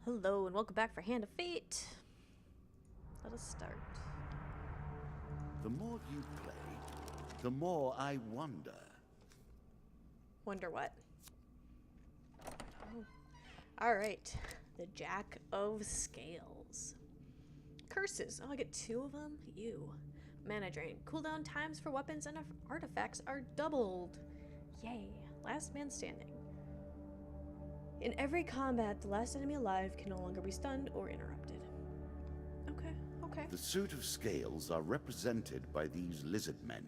Hello and welcome back for Hand of Fate. Let us start. The more you play, the more I wonder. Wonder what? Oh. Alright. The Jack of Scales. Curses. Oh, I get 2 of them? Ew. Mana drain. Cooldown times for weapons and artifacts are doubled. Yay. Last man standing. In every combat, the last enemy alive can no longer be stunned or interrupted. Okay. The suit of scales are represented by these lizard men.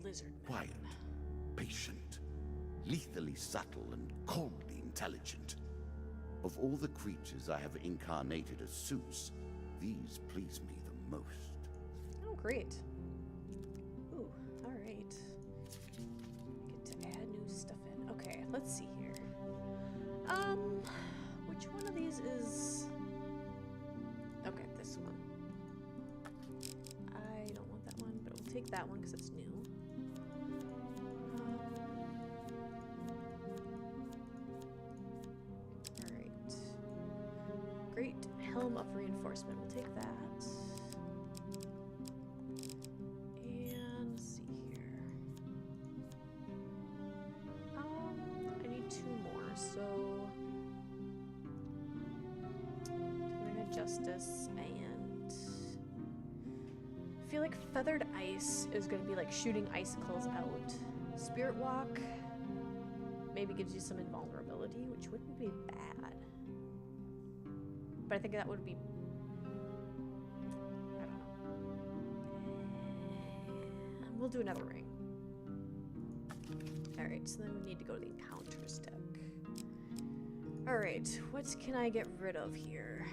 Lizard men. Quiet, patient, lethally subtle, and coldly intelligent. Of all the creatures I have incarnated as suits, these please me the most. Oh, great. Ooh, alright. Get to add new stuff in. Okay, let's see here. Which one of these is... Okay, this one. I don't want that one, but we'll take that one because it's new. Alright. Great Helm of Reinforcement. We'll take that. And let's see here. I need 2 more, so Justice, and I feel like Feathered Ice is going to be like shooting icicles out. Spirit Walk maybe gives you some invulnerability, which wouldn't be bad. But I think that would be... I don't know. We'll do another ring. Alright, so then we need to go to the Encounters deck. Alright, what can I get rid of here?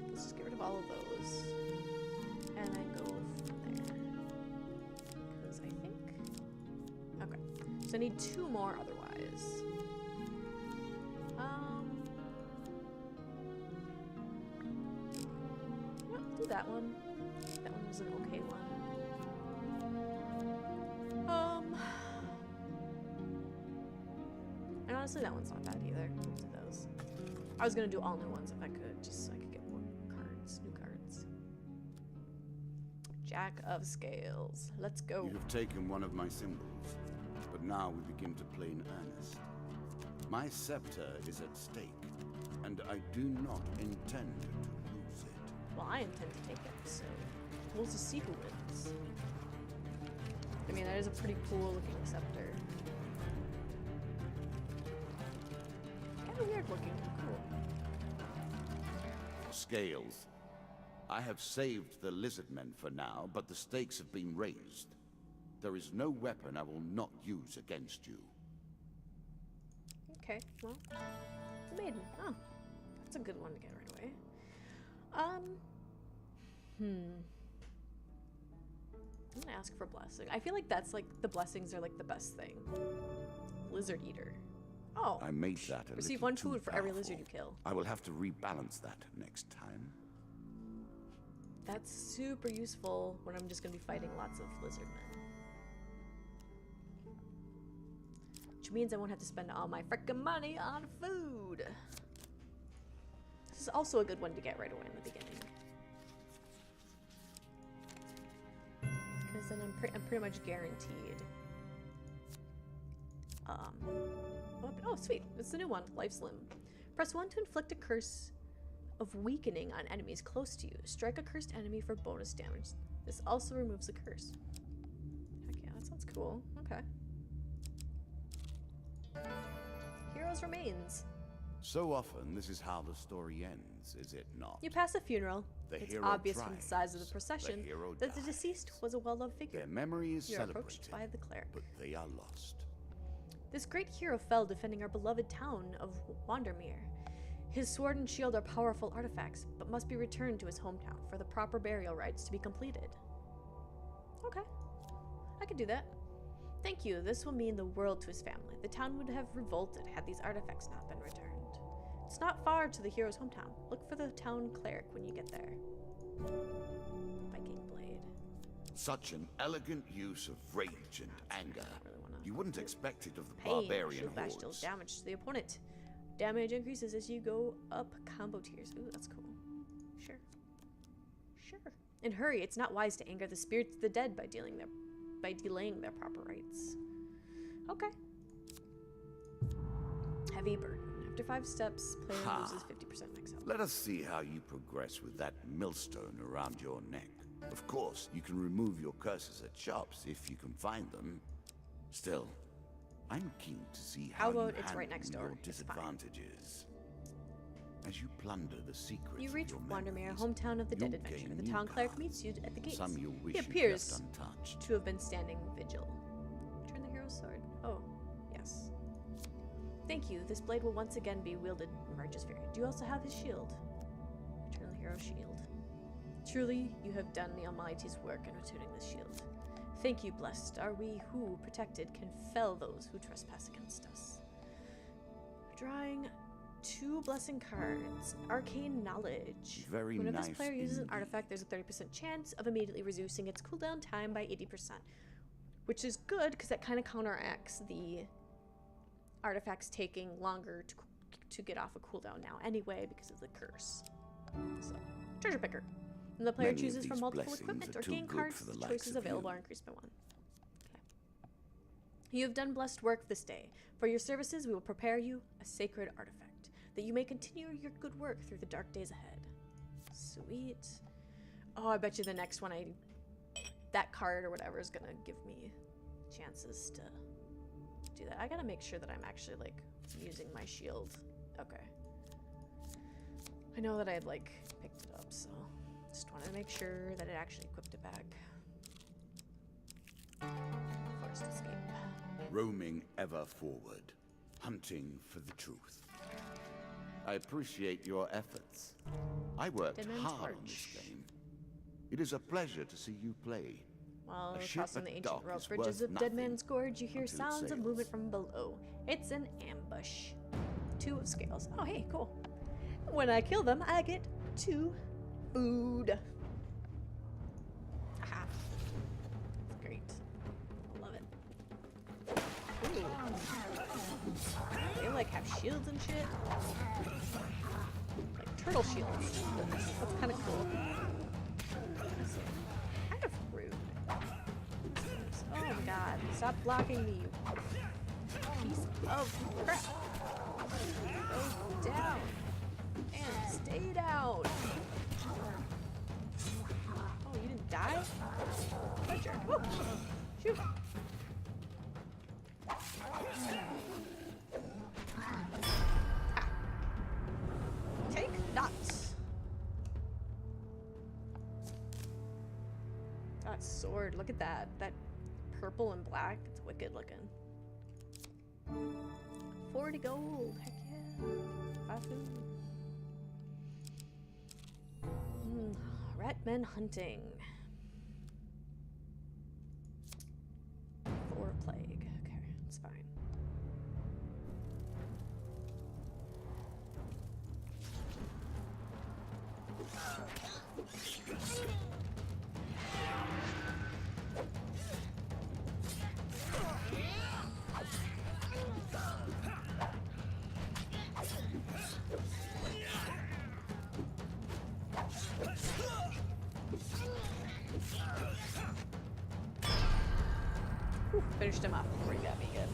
Let's just get rid of all of those. And then go from there. Because I think... Okay. So I need 2 more otherwise. Well, do that one. That one was an okay one. And honestly, that one's not bad either. We'll do those. I was gonna do all new ones if I could, just so I could get more cards, new cards. Jack of Scales. Let's go. You have taken one of my symbols, but now we begin to play in earnest. My scepter is at stake, and I do not intend to lose it. Well, I intend to take it, so we'll just see who wins. I mean, that is a pretty cool looking scepter. Kind of weird looking. Cool. Scales. I have saved the lizard men for now, but the stakes have been raised. There is no weapon I will not use against you. Okay, well, the maiden. Oh, that's a good one to get right away. I'm gonna ask for blessing. I feel like that's like the blessings are like the best thing. Lizard Eater. Oh. I made that a receive little 1 too food for every powerful. lizard you kill. I will have to rebalance that next time. That's super useful when I'm just gonna be fighting lots of lizard men. Which means I won't have to spend all my frickin' money on food. This is also a good one to get right away in the beginning. Because then I'm pretty much guaranteed. Oh, sweet. It's the new one. Life's Limb. Press 1 to inflict a curse of weakening on enemies close to you. Strike a cursed enemy for bonus damage. This also removes the curse. Heck yeah, that sounds cool. Okay. Hero's Remains. So often, this is how the story ends, is it not? You pass a funeral. The It's hero obvious from the tries, size of the procession the hero that the dies. deceased was a well-loved figure. Their memory is You're celebrated, approached by the cleric. but they are lost. This great hero fell defending our beloved town of Wandermere. His sword and shield are powerful artifacts, but must be returned to his hometown for the proper burial rites to be completed. Okay. I could do that. Thank you. This will mean the world to his family. The town would have revolted had these artifacts not been returned. It's not far to the hero's hometown. Look for the town cleric when you get there. Viking blade. Such an elegant use of rage and anger. Really wanna... You wouldn't expect it of the Pain. barbarian Shield bash deals hordes. damage to the opponent. Damage increases as you go up combo tiers. Ooh, that's cool. Sure. Sure. And hurry, it's not wise to anger the spirits of the dead by delaying their proper rites. Okay. Heavy burden. After 5 steps, player loses 50% max health. Let us see how you progress with that millstone around your neck. Of course, you can remove your curses at shops if you can find them. Still, I'm keen to see how about you it's right handle next door? your It's fine. disadvantages. As you plunder the secrets You of reach your Wandermere, memories, hometown of the dead you'll adventurer. gain The new town cleric cards. meets you at the gates. Some you'll wish He you'd appears left untouched. to have been standing vigil. Return the hero's sword. Oh, yes. Thank you. This blade will once again be wielded in righteous fury. Do you also have his shield? Return the hero's shield. Truly, you have done the Almighty's work in returning this shield. Thank you, blessed are we who, protected, can fell those who trespass against us. Drawing 2 blessing cards. Arcane Knowledge. Very Whenever nice this player uses an indeed. artifact, there's a 30% chance of immediately reducing its cooldown time by 80%. Which is good, because that kind of counteracts the artifacts taking longer to get off a cooldown now anyway, because of the curse. So, treasure picker. And the player Many of chooses from these multiple blessings equipment are or too gain good cards. for the likes Choices of available you. are increased by 1. Okay. You have done blessed work this day. For your services, we will prepare you a sacred artifact, that you may continue your good work through the dark days ahead. Sweet. Oh, I bet you the next one that card or whatever is gonna give me chances to do that. I gotta make sure that I'm actually like using my shield. Okay. I know that I had like picked it up, so just wanted to make sure that it actually equipped it back. Forced escape. Roaming ever forward, hunting for the truth. I appreciate your efforts. I worked Dead Man's hard on Gorge. this game. It is a pleasure to see you play. While A ship crossing at the ancient dock rope is bridges worth of Dead nothing Man's Gorge, you hear until it sounds of sails. movement from below. It's an ambush. 2 of scales. Oh, hey, cool. When I kill them, I get 2 food. Aha. That's great. Love it. Ooh. They like have shields and shit. Like turtle shields. That's kind of cool. Kind of rude. Oh my god. Stop blocking me, you piece of crap. Go down. And stay down. Oh, you didn't die? What a jerk. Whoa. Shoot. Ha. Take that. That sword, look at that. That purple and black, it's wicked looking. 40 gold, heck yeah. 5 food. Ratmen hunting. 4 plague. Okay, it's fine. Whew, finished him off before he got me good.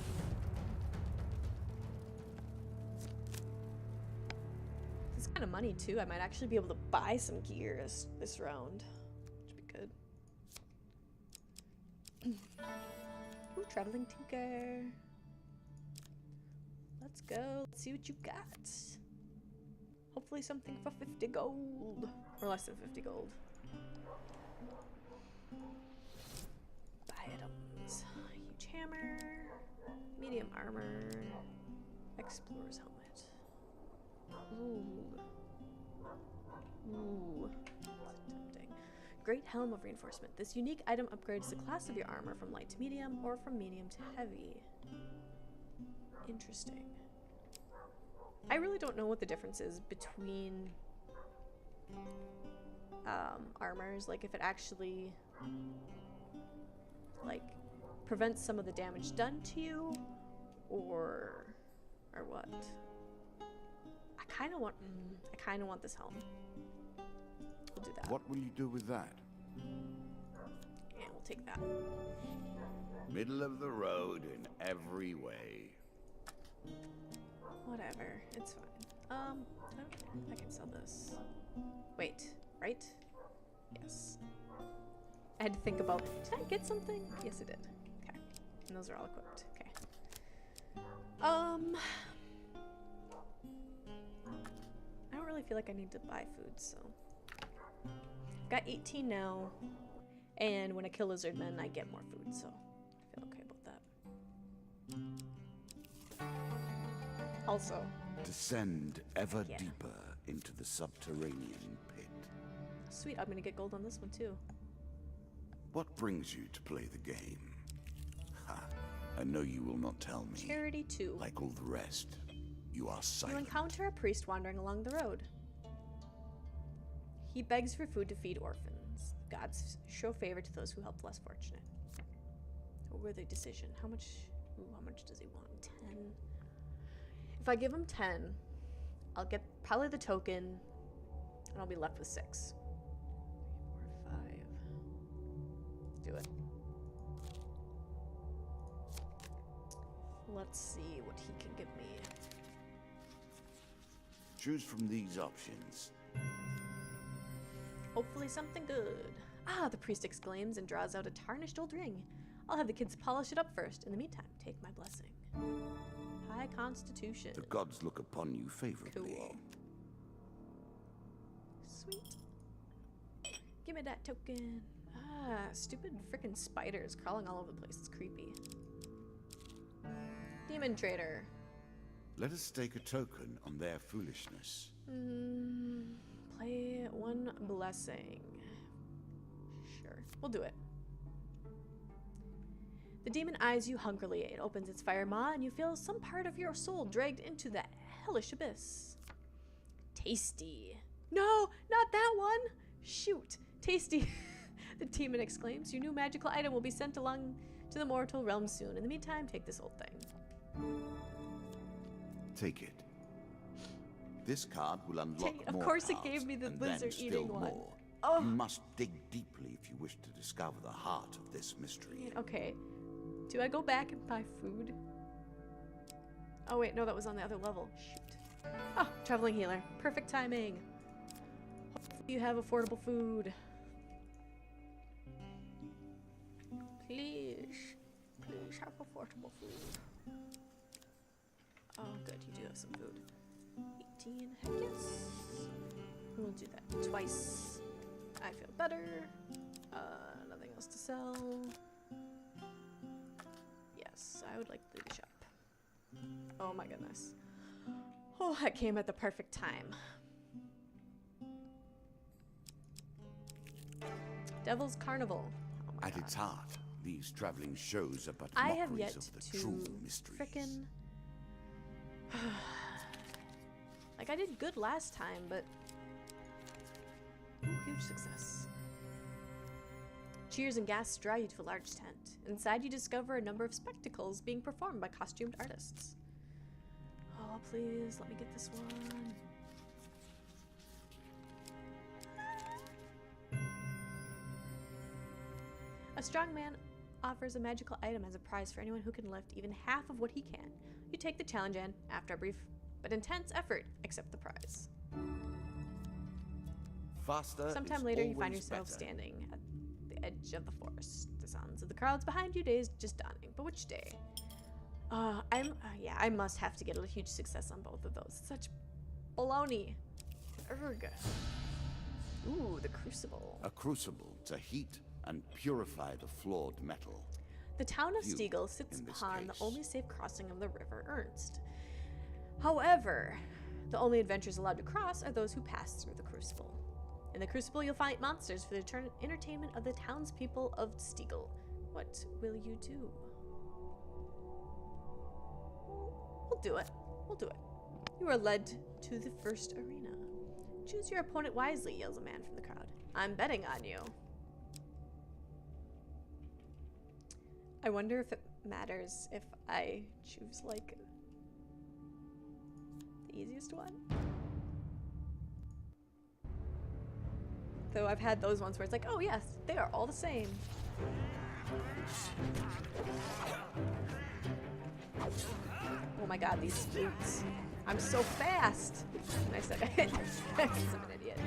It's kind of money too. I might actually be able to buy some gear this round, which would be good. Ooh, traveling tinker. Let's go. Let's see what you got. Hopefully something for 50 gold. Or less than 50 gold. Buy items. Huge hammer. Medium armor. Explorer's helmet. Ooh. Ooh. That's tempting. Great helm of reinforcement. This unique item upgrades the class of your armor from light to medium or from medium to heavy. Interesting. I really don't know what the difference is between armors, like if it actually prevent some of the damage done to you, or what? I kind of want this helm. We'll do that. What will you do with that? Yeah, we'll take that. Middle of the road in every way. Whatever, it's fine. I can sell this. Wait, right? Yes. I had to think about, did I get something? Yes, I did. Okay. And those are all equipped. Okay. I don't really feel like I need to buy food, so. I've got 18 now. And when I kill lizard men, I get more food, so I feel okay about that. Also. Descend ever deeper into the subterranean pit. Sweet, I'm gonna get gold on this one too. What brings you to play the game? Ha, I know you will not tell me. Charity 2. Like all the rest, you are silent. You encounter a priest wandering along the road. He begs for food to feed orphans. Gods show favor to those who help the less fortunate. A worthy decision. How much does he want? 10. If I give him 10, I'll get probably the token, and I'll be left with 6. 3, 4, 5. Do it. Let's see what he can give me. Choose from these options. Hopefully something good. Ah, the priest exclaims and draws out a tarnished old ring. I'll have the kids polish it up first. In the meantime, take my blessing. High constitution. The gods look upon you favorably. Cool. Sweet. Give me that token. Ah, stupid frickin' spiders crawling all over the place. It's creepy. Demon trader. Let us stake a token on their foolishness. Play one blessing. Sure, we'll do it. The demon eyes you hungrily. It opens its fire maw and you feel some part of your soul dragged into the hellish abyss. Tasty. No, not that one! Shoot. Tasty. The demon exclaims. Your new magical item will be sent along to the mortal realm soon. In the meantime, take this old thing. Take it. This card will unlock more Of course cards, it gave me the and lizard then still eating one. More. Oh. You must dig deeply if you wish to discover the heart of this mystery. Okay. Do I go back and buy food? Oh wait, no, that was on the other level. Shoot. Oh, traveling healer. Perfect timing. Hopefully you have affordable food. Please. Please have affordable food. Oh, good. You do have some food. 18. Heck yes. We'll do that twice. I feel better. Nothing else to sell. Yes, I would like to leave the shop. Oh my goodness. Oh, that came at the perfect time. Devil's Carnival. Oh my At God. its heart, these traveling shows are but I have mockeries yet of the to true mysteries. frickin' like I did good last time, but ooh, huge success. Cheers and gas draw you to a large tent. Inside you discover a number of spectacles being performed by costumed artists. Oh, please, let me get this one. A strong man offers a magical item as a prize for anyone who can lift even half of what he can. You take the challenge and, after a brief but intense effort, accept the prize. Faster Sometime is later, you find always yourself better. standing at the edge of the forest. The sounds of the crowds behind you, days just dawning. But which day? I must have to get a huge success on both of those. Such baloney. Urgh. Ooh, the Crucible. A crucible to heat and purify the flawed metal. The town of You, Stiegel sits in this upon the case. only safe crossing of the River Ernst. However, the only adventurers allowed to cross are those who pass through the Crucible. In the Crucible, you'll fight monsters for the entertainment of the townspeople of Stiegel. What will you do? We'll do it. We'll do it. You are led to the first arena. Choose your opponent wisely, yells a man from the crowd. I'm betting on you. I wonder if it matters if I choose, like, the easiest one. Though I've had those ones where it's like, oh yes, they are all the same. Oh my god, these boots. I'm so fast! And I said it. I'm an idiot.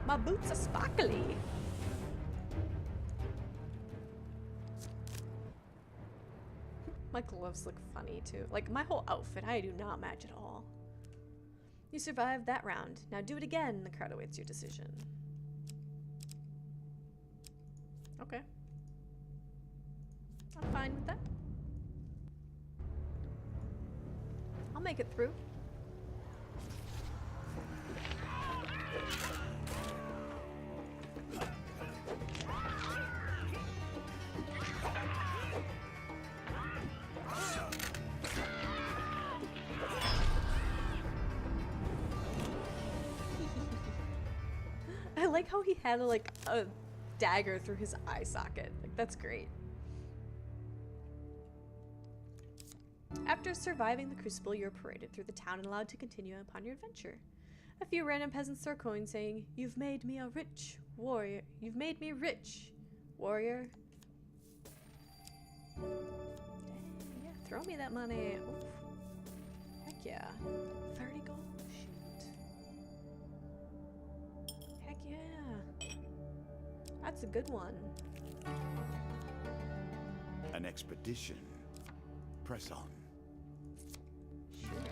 My boots are sparkly. My gloves look funny too. Like, my whole outfit, I do not match at all. You survived that round. Now do it again. The crowd awaits your decision. Okay. I'm fine with that. I'll make it through. I like how he had a dagger through his eye socket. Like, that's great. After surviving the Crucible, you're paraded through the town and allowed to continue upon your adventure. A few random peasants throw coins saying, "You've made me a rich warrior. You've made me rich, warrior." Yeah, throw me that money. Oof. Heck yeah. 30 gold. Shoot. Heck yeah. That's a good one. An expedition. Press on. Shoot.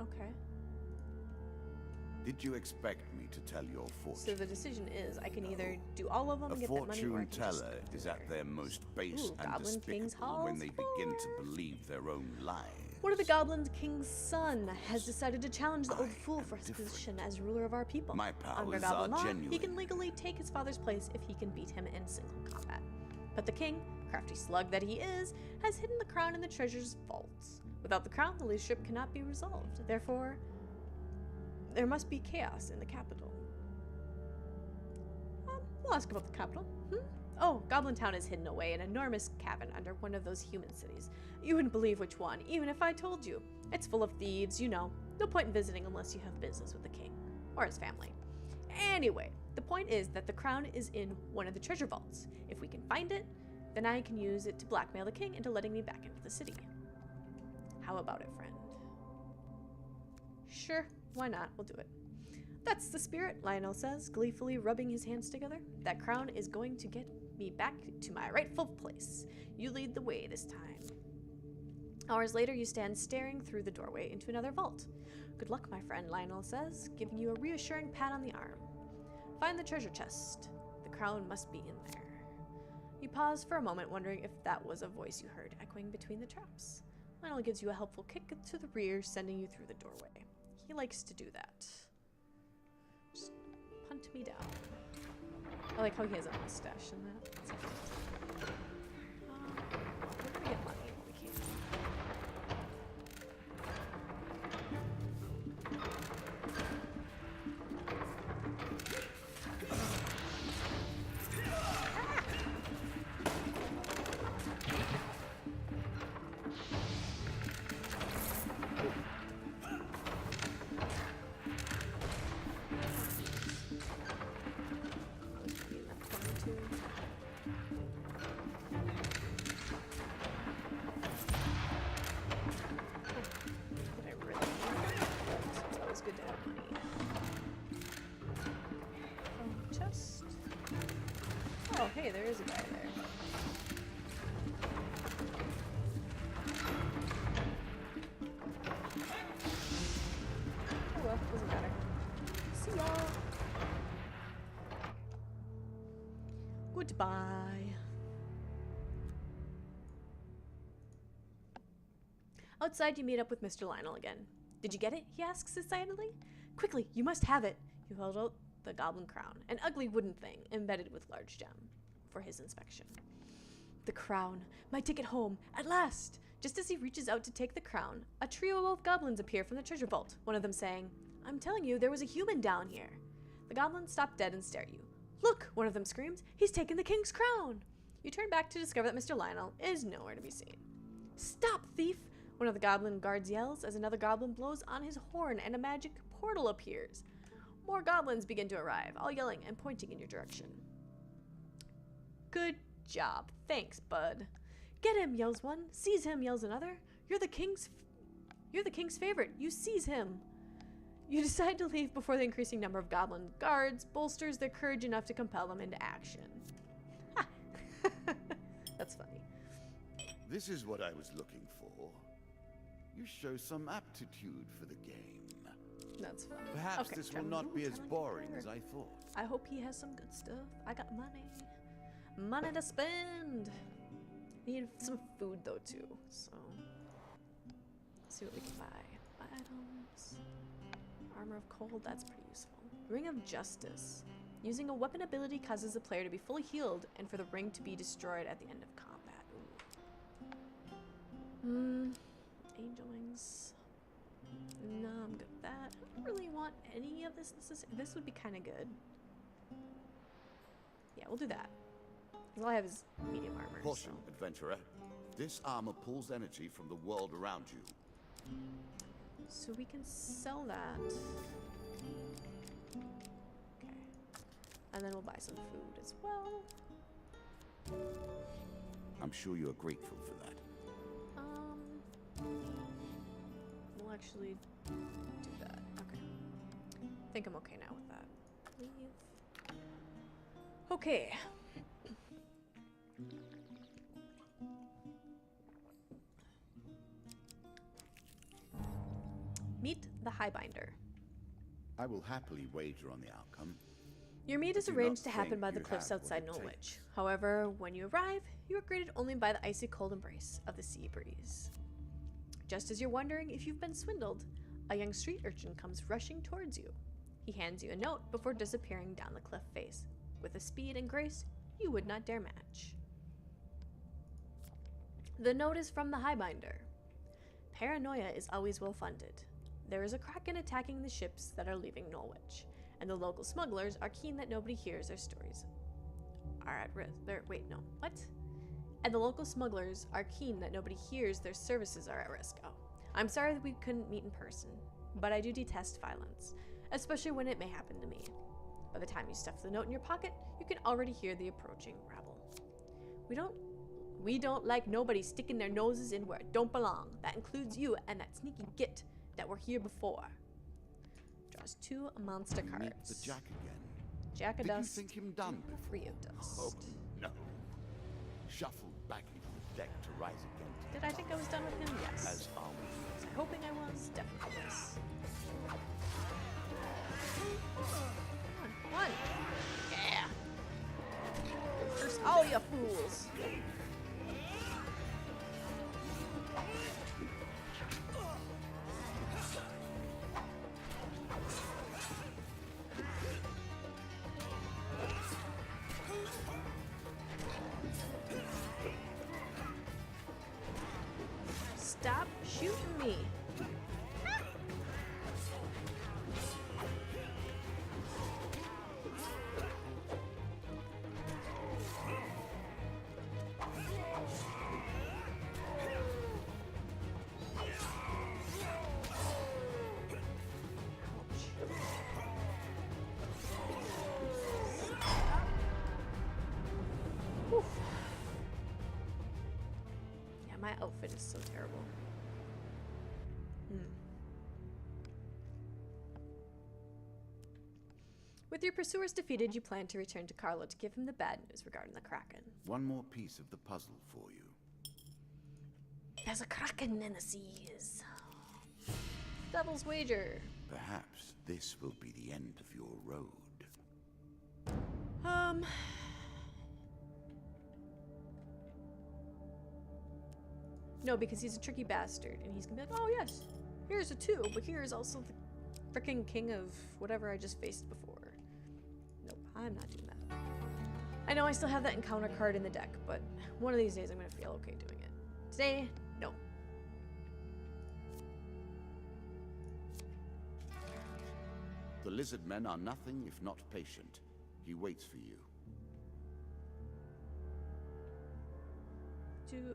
Okay. Did you expect me to tell your fortune? So the decision is I can either do all of them and A get that money, or I fortune can teller just is at their most base Ooh, and Goblin King's despicable when Halls they begin to believe their own lies. One of the Goblin King's son has decided to challenge the old I fool am for his different. position as ruler of our people. My Under powers Goblin are law, genuine. he can legally take his father's place if he can beat him in single combat. But the king, crafty slug that he is, has hidden the crown in the treasure's vaults. Without the crown, the leadership cannot be resolved. Therefore, there must be chaos in the capital. We'll ask about the capital. Oh, Goblin Town is hidden away in an enormous cavern under one of those human cities. You wouldn't believe which one, even if I told you. It's full of thieves, you know. No point in visiting unless you have business with the king. Or his family. Anyway, the point is that the crown is in one of the treasure vaults. If we can find it, then I can use it to blackmail the king into letting me back into the city. How about it, friend? Sure, why not? We'll do it. That's the spirit, Lionel says, gleefully rubbing his hands together. That crown is going to get me back to my rightful place. You lead the way this time. Hours later, you stand staring through the doorway into another vault. Good luck, my friend, Lionel says, giving you a reassuring pat on the arm. Find the treasure chest. The crown must be in there. You pause for a moment, wondering if that was a voice you heard echoing between the traps. Lionel gives you a helpful kick to the rear, sending you through the doorway. He likes to do that. Just punt me down. I like how he has a mustache in that. That's cute. We're gonna get money when we can. Oh, hey, there is a guy there. Oh well, doesn't matter. See ya! Goodbye. Outside, you meet up with Mr. Lionel again. Did you get it? He asks excitedly. Quickly, you must have it. You hold out the goblin crown, an ugly wooden thing embedded with large gem, for his inspection. The crown, my ticket home, at last! Just as he reaches out to take the crown, a trio of goblins appear from the treasure vault, one of them saying, I'm telling you, there was a human down here. The goblins stop dead and stare at you. Look, one of them screams, he's taken the king's crown. You turn back to discover that Mr. Lionel is nowhere to be seen. Stop, thief! One of the goblin guards yells as another goblin blows on his horn and a magic portal appears. More goblins begin to arrive, all yelling and pointing in your direction. Good job. Thanks, bud. Get him, yells one. Seize him, yells another. You're the king's favorite. You seize him. You decide to leave before the increasing number of goblin guards bolsters their courage enough to compel them into action. Ha! That's funny. This is what I was looking for. You show some aptitude for the game. That's fun. Perhaps this will not be as boring as I thought. I hope he has some good stuff. I got money. Money to spend. Need some food though too, so let's see what we can buy. Items. Armor of Cold, that's pretty useful. Ring of Justice. Using a weapon ability causes the player to be fully healed and for the ring to be destroyed at the end of combat. Angel Wings. No, I'm good with that. I don't really want any of this. This would be kind of good. Yeah, we'll do that. All I have is medium armor. Caution, adventurer. This armor pulls energy from the world around you. So we can sell that. Okay. And then we'll buy some food as well. I'm sure you are grateful for that. We'll actually do that. Okay. I think I'm okay now with that. Leave. Okay. Meet the Highbinder. I will happily wager on the outcome. Your meet is Do arranged not to happen think by the you cliffs have what outside it Norwich. takes. However, when you arrive, you are greeted only by the icy cold embrace of the sea breeze. Just as you're wondering if you've been swindled, a young street urchin comes rushing towards you. He hands you a note before disappearing down the cliff face, with a speed and grace you would not dare match. The note is from the Highbinder. Paranoia is always well funded. There is a kraken attacking the ships that are leaving Norwich, and the local smugglers are keen that nobody hears their stories are at risk. And the local smugglers are keen that nobody hears their services are at risk. Oh, I'm sorry that we couldn't meet in person, but I do detest violence, especially when it may happen to me. By the time you stuff the note in your pocket, you can already hear the approaching rabble. We don't like nobody sticking their noses in where it don't belong. That includes you and that sneaky git that were here before. Draws 2 monster cards. Meet the Jack again. Jack of Did Dust. you think him done before? 3 of Dust. Oh, no. Shuffled back into the deck to rise again. Did I think I was done with him? Yes. As are we. Was I hoping I was? Definitely yes. Come on. Yeah. Curse all you fools. Stop shooting me. Whew. Yeah, my outfit is so terrible. With your pursuers defeated, you plan to return to Carlo to give him the bad news regarding the Kraken. One more piece of the puzzle for you. There's a Kraken in the seas. Devil's wager. Perhaps this will be the end of your road. No, because he's a tricky bastard, and he's gonna be like, oh yes, here's a 2, but here's also the frickin' king of whatever I just faced before. Nope, I'm not doing that. I know I still have that encounter card in the deck, but one of these days I'm gonna feel okay doing it. Today, no. The lizard men are nothing if not patient. He waits for you. Do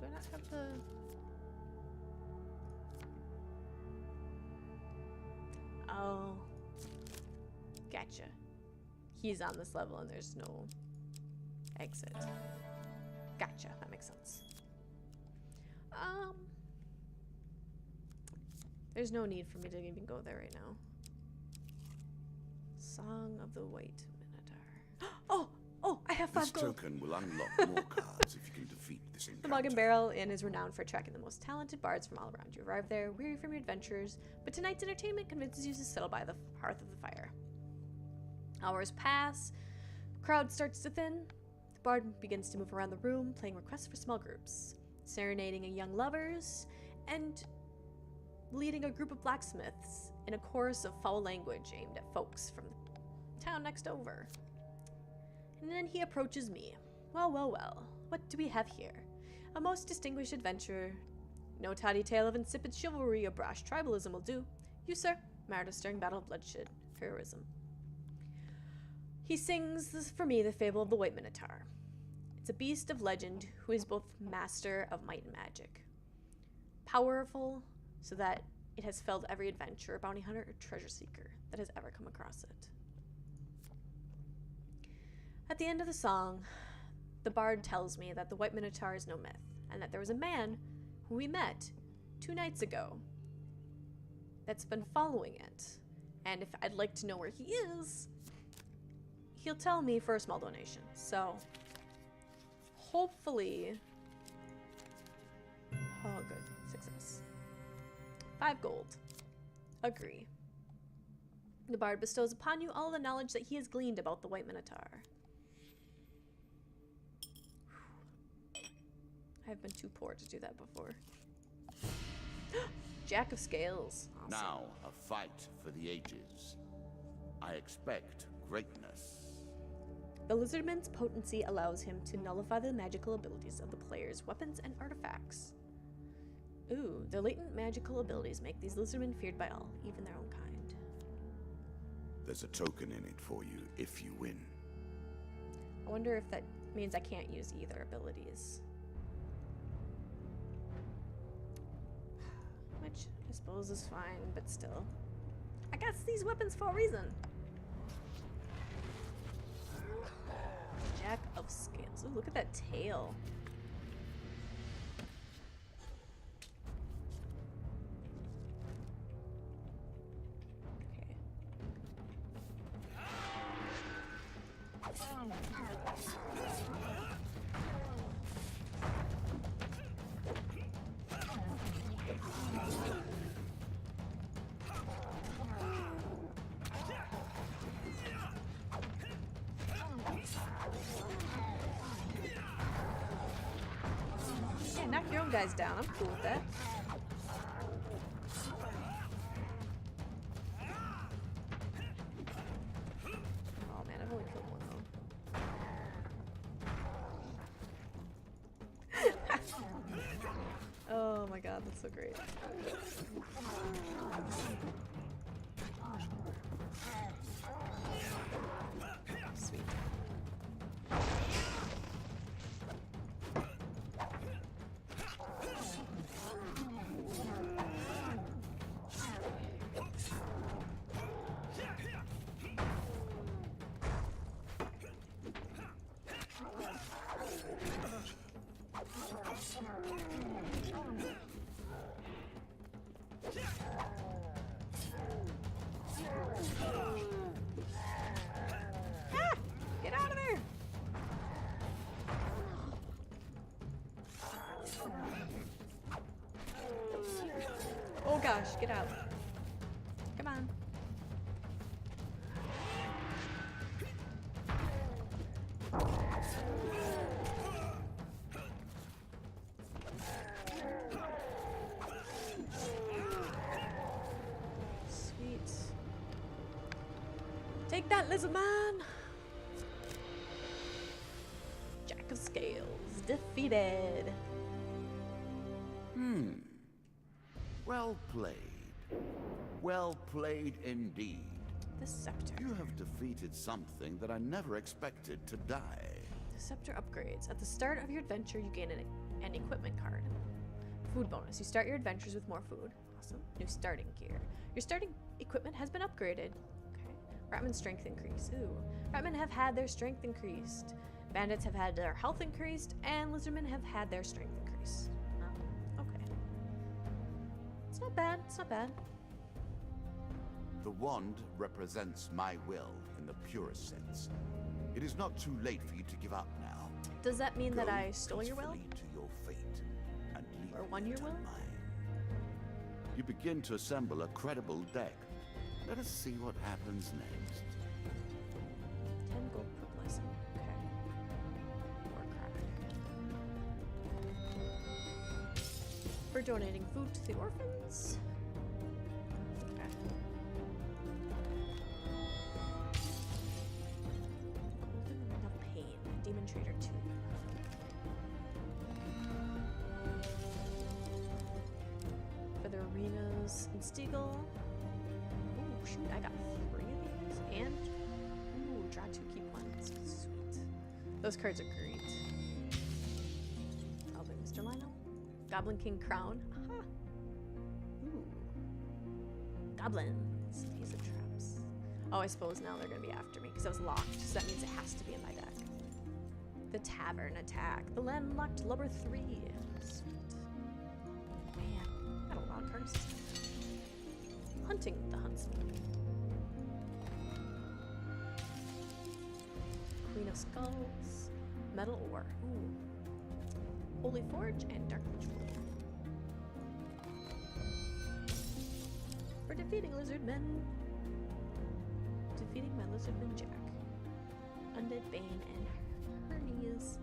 I not have the... Oh. Gotcha. He's on this level and there's no exit. Gotcha. That makes sense. There's no need for me to even go there right now. Song of the White Minotaur. Oh, I have 5 This gold. token will unlock more cards if you can defeat this encounter. The Mug and Barrel Inn is renowned for attracting the most talented bards from all around. You arrive there, weary from your adventures, but tonight's entertainment convinces you to settle by the hearth of the fire. Hours pass, the crowd starts to thin. The bard begins to move around the room, playing requests for small groups, serenading young lovers, and leading a group of blacksmiths in a chorus of foul language aimed at folks from the town next over. And then he approaches me. Well, what do we have here? A most distinguished adventurer. No toddy tale of insipid chivalry or brash tribalism will do. You, sir, martyr a stirring battle of bloodshed, heroism. He sings for me the fable of the White Minotaur. It's a beast of legend who is both master of might and magic. Powerful so that it has felled every adventurer, bounty hunter, or treasure seeker that has ever come across it. At the end of the song, the bard tells me that the White Minotaur is no myth, and that there was a man who we met 2 nights ago that's been following it. And if I'd like to know where he is, he'll tell me for a small donation. So, hopefully... Oh, good. Success. 5 gold. Agree. The bard bestows upon you all the knowledge that he has gleaned about the White Minotaur. I've been too poor to do that before. Jack of Scales. Awesome. Now, a fight for the ages. I expect greatness. The Lizardman's potency allows him to nullify the magical abilities of the player's weapons and artifacts. Ooh, their latent magical abilities make these Lizardmen feared by all, even their own kind. There's a token in it for you if you win. I wonder if that means I can't use either abilities. Which I suppose is fine, but still. I got these weapons for a reason. Jack of Scales. Ooh, look at that tail. Knock your own guys down. I'm cool with that. Oh man, I've only killed one though. Oh my god, that's so great. Sweet. Get out of there! Oh gosh, get out. Come on. Sweet. Take that, lizard man! Jack of Scales defeated. Well played. Well played indeed. The scepter. You have defeated something that I never expected to die. The scepter upgrades. At the start of your adventure, you gain an equipment card. Food bonus. You start your adventures with more food. Awesome. New starting gear. Your starting equipment has been upgraded. Okay. Ratman's strength increase. Ooh. Ratmen have had their strength increased. Bandits have had their health increased, and lizardmen have had their strength increased. Oh, okay. It's not bad. It's not bad. The wand represents my will in the purest sense. It is not too late for you to give up now. Does that mean that Go I stole your will? peacefully to your fate and leave Or won me your to will? mine. You begin to assemble a credible deck. Let us see what happens next. 10 gold per blessing. Okay. Or crack. For donating food to the orphans. Okay. Golden Ring of Pain. Demon Trader 2. For the arenas in Stiegel. Ooh, shoot, I got 3 of these. And, ooh, draw 2 key points. Sweet. Those cards are great. Goblin Mr. Lionel. Goblin King Crown. Aha. Ooh. Goblins. Piece of traps. Oh, I suppose now they're going to be after me because I was locked. So that means it has to be in my deck. The Tavern Attack. The Landlocked Lubber 3. Sweet. Man, got a lot of cards. Hunting the Huntsman. Queen of Skulls. Metal Ore. Ooh. Holy Forge and Dark Ritual. For defeating Lizardmen. Defeating my Lizardman Jack. Undead Bane and Hernias.